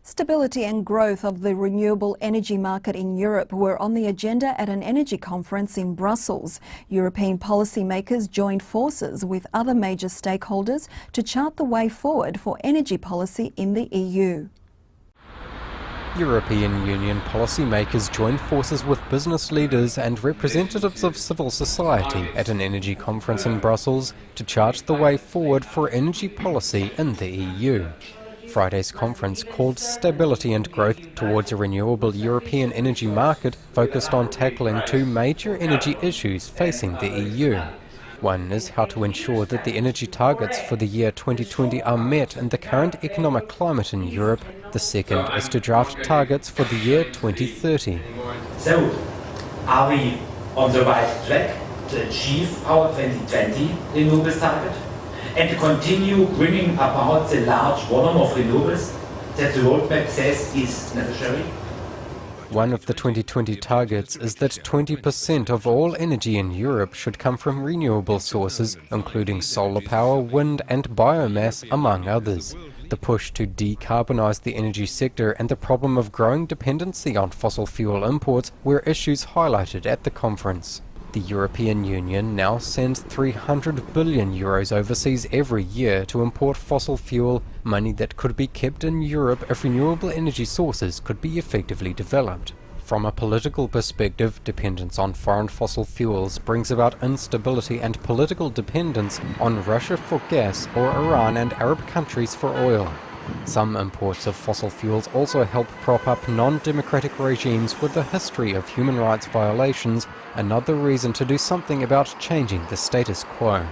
Stability and growth of the renewable energy market in Europe were on the agenda at an energy conference in Brussels. European policymakers joined forces with other major stakeholders to chart the way forward for energy policy in the EU. European Union policymakers joined forces with business leaders and representatives of civil society at an energy conference in Brussels to chart the way forward for energy policy in the EU. Friday's conference, called Stability and Growth Towards a Renewable European Energy Market, focused on tackling two major energy issues facing the EU. One is how to ensure that the energy targets for the year 2020 are met in the current economic climate in Europe. The second is to draft targets for the year 2030. So, are we on the right track to achieve our 2020 renewables target and to continue bringing about the large volume of renewables that the roadmap says is necessary? One of the 2020 targets is that 20% of all energy in Europe should come from renewable sources, including solar power, wind and biomass, among others. The push to decarbonize the energy sector and the problem of growing dependency on fossil fuel imports were issues highlighted at the conference. The European Union now sends €300 billion overseas every year to import fossil fuel, money that could be kept in Europe if renewable energy sources could be effectively developed. From a political perspective, dependence on foreign fossil fuels brings about instability and political dependence on Russia for gas or Iran and Arab countries for oil. Some imports of fossil fuels also help prop up non-democratic regimes with a history of human rights violations, another reason to do something about changing the status quo.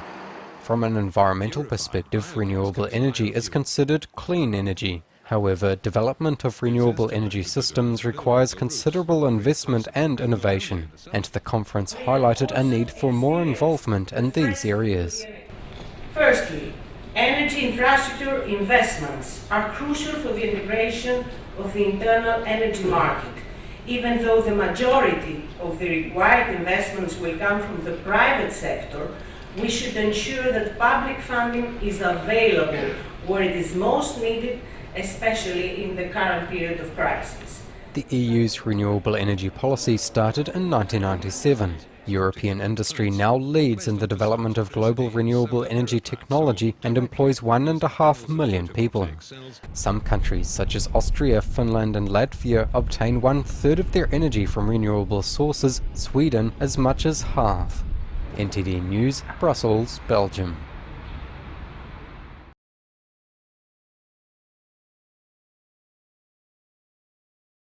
From an environmental perspective, renewable energy is considered clean energy. However, development of renewable energy systems requires considerable investment and innovation, and the conference highlighted a need for more involvement in these areas. Firstly, energy infrastructure investments are crucial for the integration of the internal energy market. Even though the majority of the required investments will come from the private sector, we should ensure that public funding is available where it is most needed, especially in the current period of crisis. The EU's renewable energy policy started in 1997. European industry now leads in the development of global renewable energy technology and employs 1.5 million people. Some countries, such as Austria, Finland and Latvia, obtain 1/3 of their energy from renewable sources, Sweden as much as half. NTD News, Brussels, Belgium.